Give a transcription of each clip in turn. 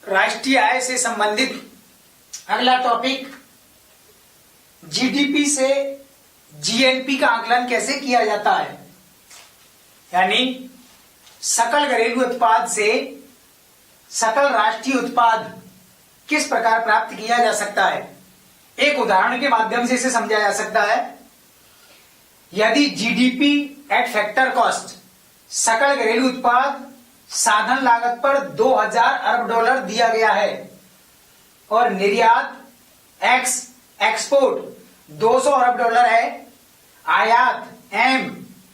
राष्ट्रीय आय से संबंधित अगला टॉपिक, जीडीपी से जीएनपी का आकलन कैसे किया जाता है, यानी सकल घरेलू उत्पाद से सकल राष्ट्रीय उत्पाद किस प्रकार प्राप्त किया जा सकता है। एक उदाहरण के माध्यम से इसे समझा जा सकता है। यदि जीडीपी एट फैक्टर कॉस्ट, सकल घरेलू उत्पाद साधन लागत पर 2000 अरब डॉलर दिया गया है और निर्यात एक्स एक्सपोर्ट 200 अरब डॉलर है, आयात एम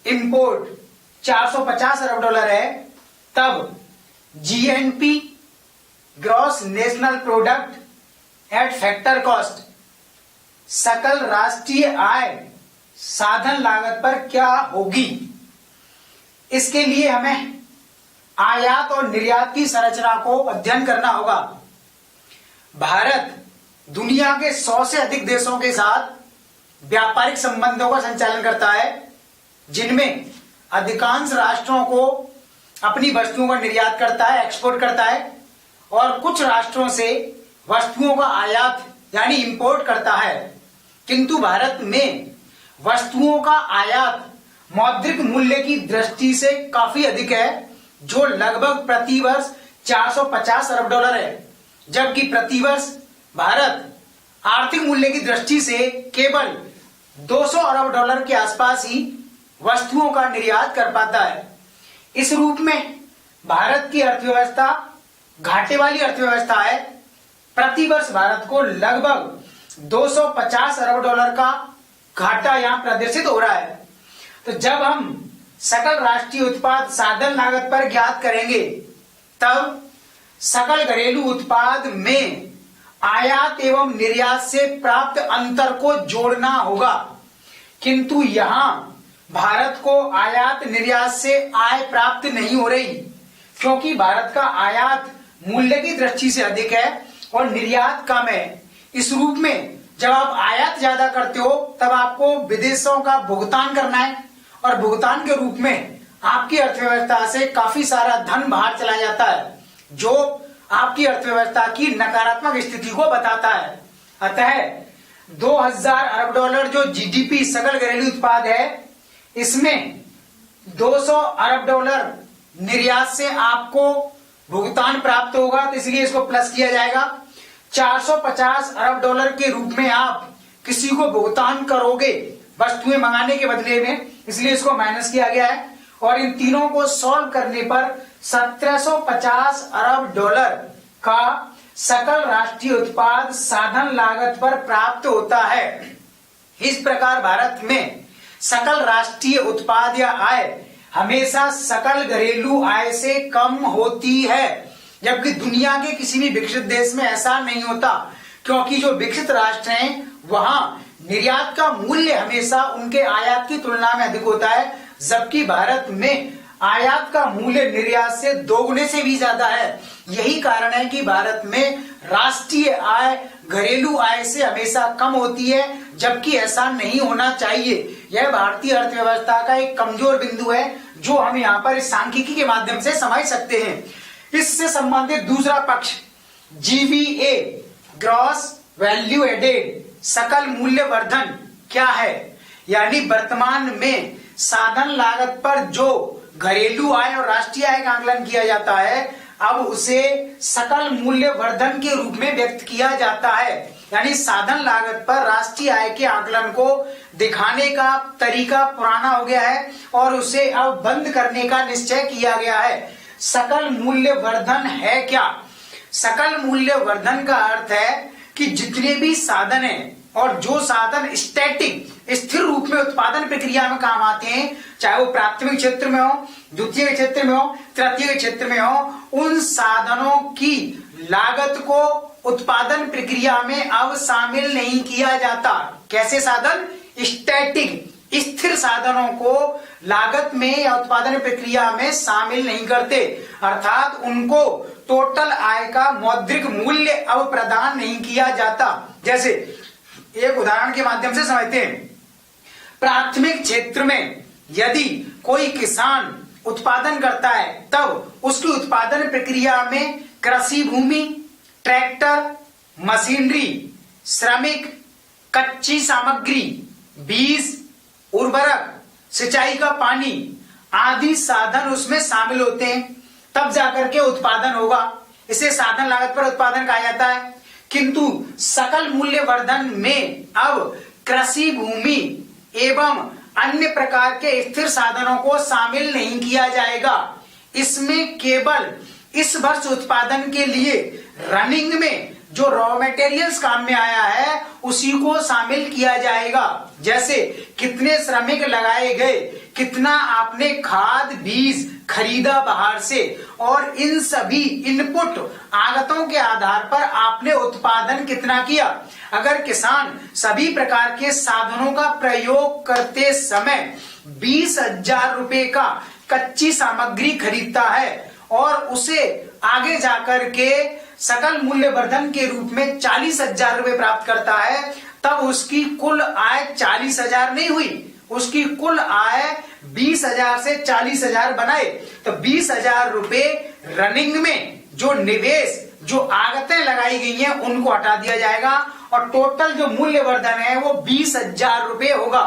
इंपोर्ट 450 अरब डॉलर है, तब GNP gross national product at factor cost, सकल राष्ट्रीय आय साधन लागत पर क्या होगी। इसके लिए हमें आयात और निर्यात की संरचना को अध्ययन करना होगा। भारत दुनिया के 100 से अधिक देशों के साथ व्यापारिक संबंधों का संचालन करता है, जिनमें अधिकांश राष्ट्रों को अपनी वस्तुओं का निर्यात करता है, एक्सपोर्ट करता है, और कुछ राष्ट्रों से वस्तुओं का आयात यानी इंपोर्ट करता है। किंतु भारत में वस्तुओं का आयात मौद्रिक मूल्य की दृष्टि से काफी अधिक है, जो लगभग प्रति वर्ष 450 अरब डॉलर है, जबकि प्रति वर्ष भारत आर्थिक मूल्य की दृष्टि से केवल 200 अरब डॉलर के आसपास ही वस्तुओं का निर्यात कर पाता है। इस रूप में भारत की अर्थव्यवस्था घाटे वाली अर्थव्यवस्था है। प्रति वर्ष भारत को लगभग 250 अरब डॉलर का घाटा यहां प्रदर्शित हो रहा है। तो जब हम सकल राष्ट्रीय उत्पाद साधन लागत पर ज्ञात करेंगे, तब सकल घरेलू उत्पाद में आयात एवं निर्यात से प्राप्त अंतर को जोड़ना होगा। किंतु यहां भारत को आयात निर्यात से आय प्राप्त नहीं हो रही, क्योंकि भारत का आयात मूल्य की दृष्टि से अधिक है और निर्यात कम है। इस रूप में जब आप आयात ज्यादा करते हो, तब आपको विदेशों का भुगतान करना है, और भुगतान के रूप में आपकी अर्थव्यवस्था से काफी सारा धन बाहर चला जाता है, जो आपकी अर्थव्यवस्था की नकारात्मक स्थिति को बताता है। अतः 2000 अरब डॉलर जो जीडीपी सकल घरेलू उत्पाद है, इसमें 200 अरब डॉलर निर्यात से आपको भुगतान प्राप्त होगा, तो इसलिए इसको प्लस किया जाएगा। 450 अरब डॉलर के रूप में आप किसी को भुगतान करोगे वस्तुएं मंगाने के बदले में, इसलिए इसको माइनस किया गया है। और इन तीनों को सॉल्व करने पर 1750 अरब डॉलर का सकल राष्ट्रीय उत्पाद साधन लागत पर प्राप्त होता है। इस प्रकार भारत में सकल राष्ट्रीय उत्पाद या आय हमेशा सकल घरेलू आय से कम होती है, जबकि दुनिया के किसी भी विकसित देश में ऐसा नहीं होता, क्योंकि जो विकसित राष्ट्र हैं वहां निर्यात का मूल्य हमेशा उनके आयात की तुलना में अधिक होता है, जबकि भारत में आयात का मूल्य निर्यात से दोगुने से भी ज्यादा है। यही कारण है कि भारत में राष्ट्रीय आय घरेलू आय से हमेशा कम होती है, जबकि ऐसा नहीं होना चाहिए। यह भारतीय अर्थव्यवस्था का एक कमजोर बिंदु है, जो हम यहाँ पर इस सांख्यिकी के माध्यम से समझ सकते हैं। इससे संबंधित दूसरा पक्ष जीवीए ग्रॉस वैल्यू एडेड, सकल मूल्य वर्धन क्या है, यानी वर्तमान में साधन लागत पर जो घरेलू आय और राष्ट्रीय आय का आकलन किया जाता है, अब उसे सकल मूल्य वर्धन के रूप में व्यक्त किया जाता है। यानी साधन लागत पर राष्ट्रीय आय के आकलन को दिखाने का तरीका पुराना हो गया है और उसे अब बंद करने का निश्चय किया गया है। सकल मूल्य वर्धन है क्या? सकल मूल्य वर्धन का अर्थ है कि जितने भी साधन हैं और जो साधन स्टैटिक स्थिर रूप में उत्पादन प्रक्रिया में काम आते हैं, चाहे वो प्राथमिक क्षेत्र में हो, द्वितीय क्षेत्र में हो, तृतीय क्षेत्र में हो, उन साधनों की लागत को उत्पादन प्रक्रिया में अब शामिल नहीं किया जाता। कैसे साधन? स्टैटिक स्थिर साधनों को लागत में या उत्पादन प्रक्रिया में शामिल नहीं करते, अर्थात उनको टोटल आय का मौद्रिक मूल्य अब प्रदान नहीं किया जाता। जैसे एक उदाहरण के माध्यम से समझते हैं। प्राथमिक क्षेत्र में यदि कोई किसान उत्पादन करता है, तब उसकी उत्पादन प्रक्रिया में कृषि भूमि, ट्रैक्टर, मशीनरी, श्रमिक, कच्ची सामग्री, बीज, उर्वरक, सिंचाई का पानी आदि साधन उसमें शामिल होते हैं, तब जाकर के उत्पादन होगा। इसे साधन लागत पर उत्पादन कहा जाता है। किंतु सकल मूल्य वर्धन में अब कृषि भूमि एवं अन्य प्रकार के स्थिर साधनों को शामिल नहीं किया जाएगा। इसमें केवल इस वर्ष उत्पादन के लिए रनिंग में जो रॉ मटेरियल्स काम में आया है उसी को शामिल किया जाएगा। जैसे कितने श्रमिक लगाए गए, कितना आपने खाद बीज खरीदा बाहर से, और इन सभी इनपुट आगतों के आधार पर आपने उत्पादन कितना किया। अगर किसान सभी प्रकार के साधनों का प्रयोग करते समय 20,000 रुपए का कच्ची सामग्री खरीदता है और उसे आगे जाकर के सकल मूल्य वर्धन के रूप में 40,000 रुपए प्राप्त करता है, तब उसकी कुल आय 40,000 नहीं हुई, उसकी कुल आय 20,000 से 40,000 बनाए। तो 20,000 रुपए रनिंग में जो निवेश जो आगतें लगाई गई हैं उनको हटा दिया जाएगा और टोटल जो मूल्य वर्धन है वो 20,000 रुपए होगा।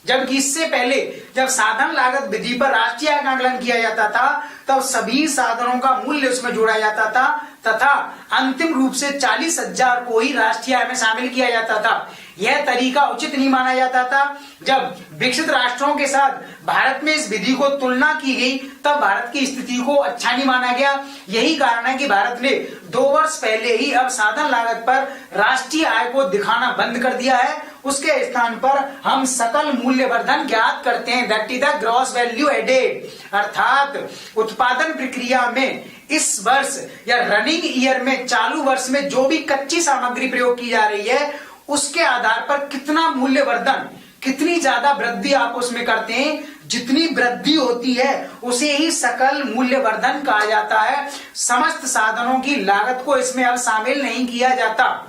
जबकि इससे पहले जब साधन लागत विधि पर राष्ट्रीय आय का आकलन किया जाता था तब सभी साधनों का मूल्य उसमें जोड़ा जाता था तथा अंतिम रूप से 40,000 को ही राष्ट्रीय आय में शामिल किया जाता था। यह तरीका उचित नहीं माना जाता था। जब विकसित राष्ट्रों के साथ भारत में इस विधि को तुलना की गई तब भारत की स्थिति को अच्छा नहीं माना गया। यही कारण है कि भारत ने 2 वर्ष पहले ही अब साधन लागत पर राष्ट्रीय आय को दिखाना बंद कर दिया है। उसके स्थान पर हम सकल मूल्य वर्धन ज्ञात करते हैं, that is the gross value added, अर्थात उत्पादन प्रक्रिया में इस वर्ष या रनिंग ईयर में चालू वर्ष में जो भी कच्ची सामग्री प्रयोग की जा रही है उसके आधार पर कितना मूल्य वर्धन, कितनी ज्यादा वृद्धि आप उसमें करते हैं, जितनी वृद्धि होती है उसे ही सकल मूल्य वर्धन कहा जाता है। समस्त साधनों की लागत को इसमें अब शामिल नहीं किया जाता।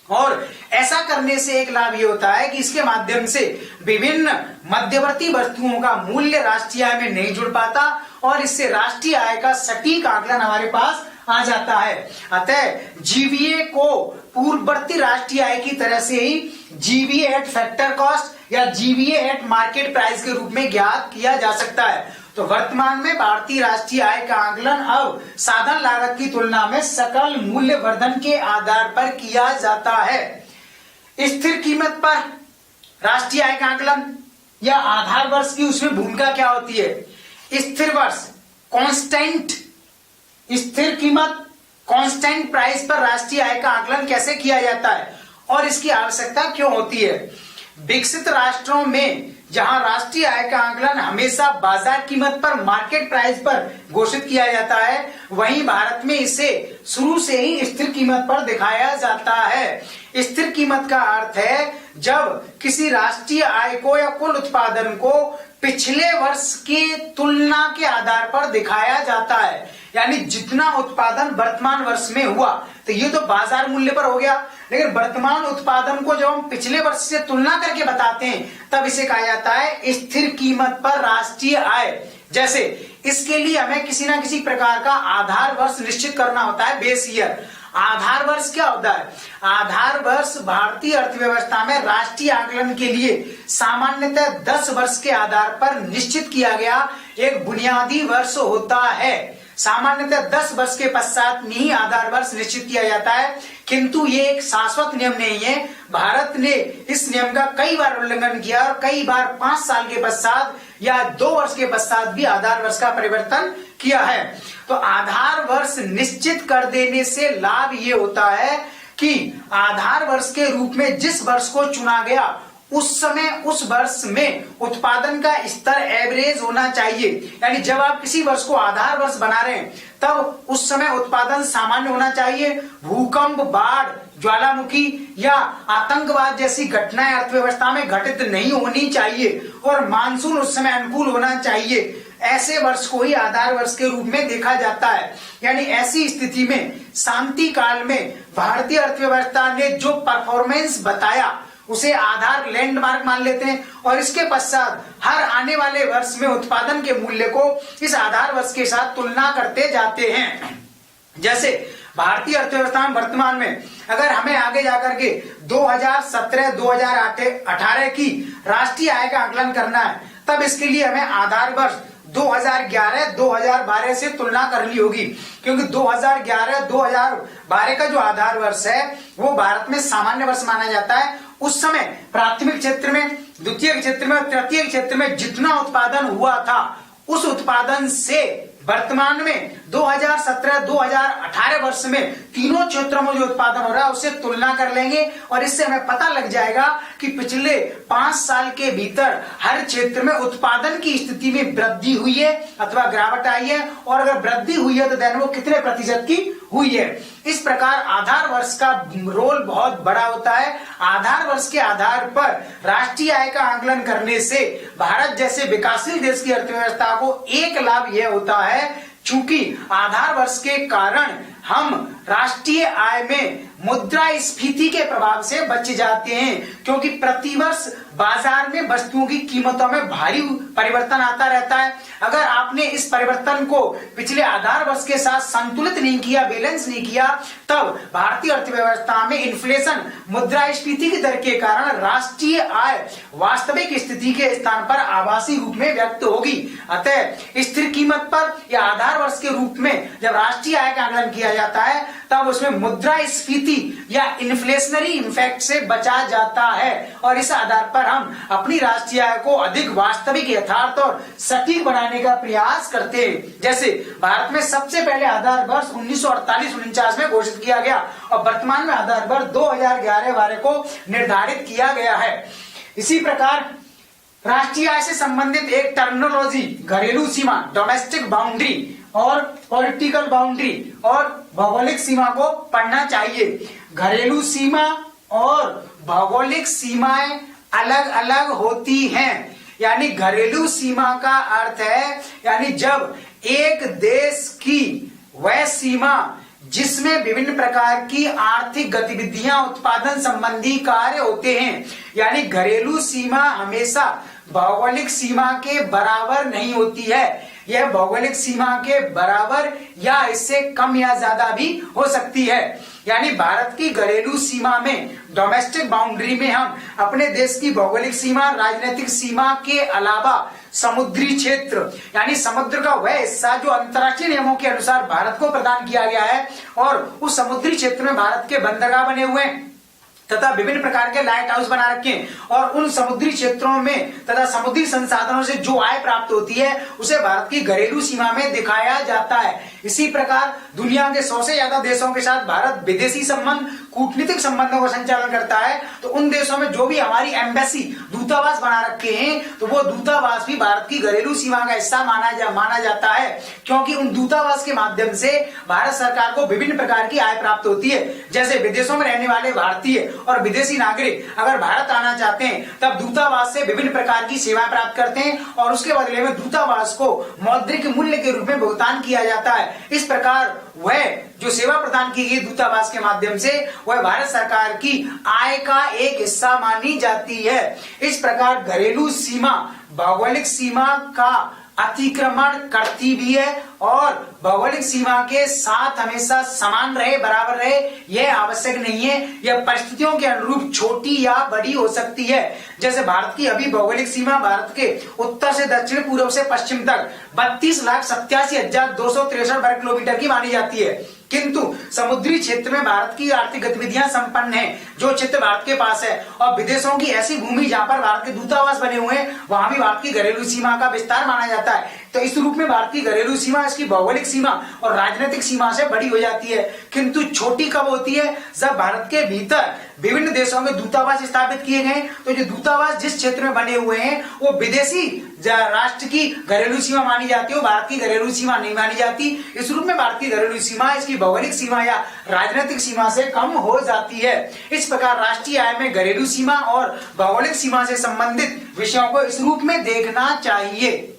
और ऐसा करने से एक लाभ ये होता है कि इसके माध्यम से विभिन्न मध्यवर्ती वस्तुओं का मूल्य राष्ट्रीय आय में नहीं जुड़ पाता और इससे राष्ट्रीय आय का सटीक आकलन हमारे पास आ जाता है। अतः जीवीए को पूर्ववर्ती राष्ट्रीय आय की तरह से ही जीवीए एट फैक्टर कॉस्ट या जीवीए एट मार्केट प्राइस के रूप में ज्ञात किया जा सकता है। तो वर्तमान में भारतीय राष्ट्रीय आय का आकलन अब साधन लागत की तुलना में सकल मूल्य वर्धन के आधार पर किया जाता है। स्थिर कीमत पर राष्ट्रीय आय का आकलन या आधार वर्ष की उसमें भूमिका क्या होती है। स्थिर वर्ष कांस्टेंट, स्थिर कीमत कांस्टेंट प्राइस पर राष्ट्रीय आय का आकलन कैसे किया जाता है और इसकी आवश्यकता क्यों होती है। विकसित राष्ट्रों में जहां राष्ट्रीय आय का आकलन हमेशा बाजार कीमत पर, मार्केट प्राइस पर घोषित किया जाता है, वहीं भारत में इसे शुरू से ही स्थिर कीमत पर दिखाया जाता है। स्थिर कीमत का अर्थ है जब किसी राष्ट्रीय आय को या कुल उत्पादन को पिछले वर्ष की तुलना के आधार पर दिखाया जाता है, यानी जितना उत्पादन वर्तमान वर्ष में हुआ तो ये तो बाजार मूल्य पर हो गया, लेकिन वर्तमान उत्पादन को जब हम पिछले वर्ष से तुलना करके बताते हैं तब इसे कहा जाता है स्थिर कीमत पर राष्ट्रीय आय। जैसे इसके लिए हमें किसी ना किसी प्रकार का आधार वर्ष निश्चित करना होता है, बेस ईयर। आधार वर्ष क्या होता है। आधार वर्ष भारतीय अर्थव्यवस्था में राष्ट्रीय आकलन के लिए सामान्यतः 10 वर्ष के आधार पर निश्चित किया गया एक बुनियादी वर्ष होता है। सामान्यतः 10 वर्ष के पश्चात में ही आधार वर्ष निश्चित किया जाता है, किंतु ये एक शाश्वत नियम नहीं है। भारत ने इस नियम का कई बार उल्लंघन किया और कई बार 5 साल के पश्चात या 2 वर्ष के पश्चात भी आधार वर्ष का परिवर्तन किया है। तो आधार वर्ष निश्चित कर देने से लाभ ये होता है कि आधार वर्ष के रूप में जिस वर्ष को चुना गया उस समय उस वर्ष में उत्पादन का स्तर एवरेज होना चाहिए, यानी जब आप किसी वर्ष को आधार वर्ष बना रहे हैं तब उस समय उत्पादन सामान्य होना चाहिए। भूकंप, बाढ़, ज्वालामुखी या आतंकवाद जैसी घटनाएं अर्थव्यवस्था में घटित नहीं होनी चाहिए और मानसून उस समय अनुकूल होना चाहिए। ऐसे वर्ष को ही आधार वर्ष के रूप में देखा जाता है। यानी ऐसी स्थिति में शांति काल में भारतीय अर्थव्यवस्था ने जो परफॉर्मेंस बताया उसे आधार लैंडमार्क मान लेते हैं और इसके पश्चात हर आने वाले वर्ष में उत्पादन के मूल्य को इस आधार वर्ष के साथ तुलना करते जाते हैं। जैसे भारतीय अर्थव्यवस्था में वर्तमान में अगर हमें आगे जाकर के 2017-2018 की राष्ट्रीय आय का आकलन करना है, तब इसके लिए हमें आधार वर्ष 2011-2012 से तुलना करनी होगी, क्योंकि 2011-2012 का जो आधार वर्ष है वो भारत में सामान्य वर्ष माना जाता है। उस समय प्राथमिक क्षेत्र में, द्वितीय क्षेत्र में और तृतीय क्षेत्र में जितना उत्पादन हुआ था, उस उत्पादन से वर्तमान में 2017-2018 वर्ष में तीनों क्षेत्रों में जो उत्पादन हो रहा है उससे तुलना कर लेंगे और इससे हमें पता लग जाएगा कि पिछले 5 साल के भीतर हर क्षेत्र में उत्पादन की स्थिति में वृद्धि हुई है अथवा गिरावट आई है, और अगर वृद्धि हुई है तो देन वो कितने प्रतिशत की हुई है। इस प्रकार आधार वर्ष का रोल बहुत बड़ा होता है। आधार वर्ष के आधार पर राष्ट्रीय आय का आकलन करने से भारत जैसे विकासशील देश की अर्थव्यवस्था को एक लाभ यह होता है, चूंकि आधार वर्ष के कारण हम राष्ट्रीय आय में मुद्रास्फीति के प्रभाव से बच जाते हैं, क्योंकि प्रतिवर्ष बाजार में वस्तुओं की कीमतों में भारी परिवर्तन आता रहता है। अगर आपने इस परिवर्तन को पिछले आधार वर्ष के साथ संतुलित नहीं किया, बैलेंस नहीं किया, तब भारतीय अर्थव्यवस्था में इन्फ्लेशन, मुद्रास्फीति की दर के कारण राष्ट्रीय आय वास्तविक स्थिति के स्थान पर आभासी रूप में व्यक्त होगी। अतः स्थिर कीमत पर या आधार वर्ष के रूप में जब राष्ट्रीय आय का आकलन किया जाता है तब उसमें मुद्रास्फीति या इन्फ्लेशनरी इफेक्ट से बचा जाता है, और इस आधार पर हम अपनी राष्ट्रीय आय को अधिक वास्तविक, यथार्थ और सटीक बनाने का प्रयास करते हैं। जैसे भारत में सबसे पहले आधार वर्ष 1948-49 में घोषित किया गया और वर्तमान में आधार वर्ष 2011-12 को निर्धारित किया गया है। इसी प्रकार राष्ट्रीय आय से संबंधित एक टर्मिनोलॉजी घरेलू सीमा, डोमेस्टिक बाउंड्री और पॉलिटिकल बाउंड्री और भौगोलिक सीमा को पढ़ना चाहिए। घरेलू सीमा और भौगोलिक सीमाएं अलग अलग होती हैं। यानी घरेलू सीमा का अर्थ है यानी जब एक देश की वह सीमा जिसमें विभिन्न प्रकार की आर्थिक गतिविधियां, उत्पादन संबंधी कार्य होते हैं, यानी घरेलू सीमा हमेशा भौगोलिक सीमा के बराबर नहीं होती है। यह भौगोलिक सीमा के बराबर या इससे कम या ज्यादा भी हो सकती है। यानी भारत की घरेलू सीमा में, डोमेस्टिक बाउंड्री में हम अपने देश की भौगोलिक सीमा, राजनीतिक सीमा के अलावा समुद्री क्षेत्र यानी समुद्र का वह हिस्सा जो अंतर्राष्ट्रीय नियमों के अनुसार भारत को प्रदान किया गया है, और उस समुद्री क्षेत्र में भारत के बंदरगाह बने हुए हैं तथा विभिन्न प्रकार के लाइट हाउस बना रखे हैं, और उन समुद्री क्षेत्रों में तथा समुद्री संसाधनों से जो आय प्राप्त होती है उसे भारत की घरेलू सीमा में दिखाया जाता है। इसी प्रकार दुनिया के 100 से ज्यादा देशों के साथ भारत विदेशी संबंध, कूटनीतिक संबंधों का संचालन करता है। तो उन देशों में जो भी हमारी एम्बेसी, दूतावास बना रखे हैं, तो वो दूतावास भी भारत की घरेलू सीमा का हिस्सा माना जाता है, क्योंकि उन दूतावास के माध्यम से भारत सरकार को विभिन्न प्रकार की आय प्राप्त होती है। जैसे विदेशों में रहने वाले भारतीय और विदेशी नागरिक अगर भारत आना चाहते हैं तब दूतावास से विभिन्न प्रकार की सेवाएं प्राप्त करते हैं, और उसके बदले में दूतावास को मौद्रिक मूल्य के रूप में भुगतान किया जाता है। इस प्रकार वह जो सेवा प्रदान की गई दूतावास के माध्यम से वह भारत सरकार की आय का एक हिस्सा मानी जाती है। इस प्रकार घरेलू सीमा भौगोलिक सीमा का अतिक्रमण करती भी है, और भौगोलिक सीमा के साथ हमेशा समान रहे, बराबर रहे, यह आवश्यक नहीं है। यह परिस्थितियों के अनुरूप छोटी या बड़ी हो सकती है। जैसे भारत की अभी भौगोलिक सीमा भारत के उत्तर से दक्षिण, पूर्व से पश्चिम तक 32,87,263 वर्ग किलोमीटर की मानी जाती है, किंतु समुद्री क्षेत्र में भारत की आर्थिक गतिविधियां संपन्न है, जो क्षेत्र भारत के पास है, और विदेशों की ऐसी भूमि जहां पर भारत के दूतावास बने हुए हैं, वहां भी भारत की घरेलू सीमा का विस्तार माना जाता है। तो इस रूप में भारत की घरेलू सीमा इसकी भौगोलिक सीमा और राजनीतिक सीमा से बड़ी हो जाती है, किंतु छोटी कब होती है? जब भारत के भीतर विभिन्न देशों में दूतावास स्थापित किए गए। तो जो दूतावास जिस क्षेत्र में बने हुए हैं वो विदेशी राष्ट्र की घरेलू सीमा मानी जाती है, भारत की घरेलू सीमा नहीं मानी जाती। इस रूप में भारत की घरेलू सीमा इसकी भौगोलिक सीमा या राजनीतिक सीमा से कम हो जाती है। इस प्रकार राष्ट्रीय आय में घरेलू सीमा और भौगोलिक सीमा से संबंधित विषयों को इस रूप में देखना चाहिए।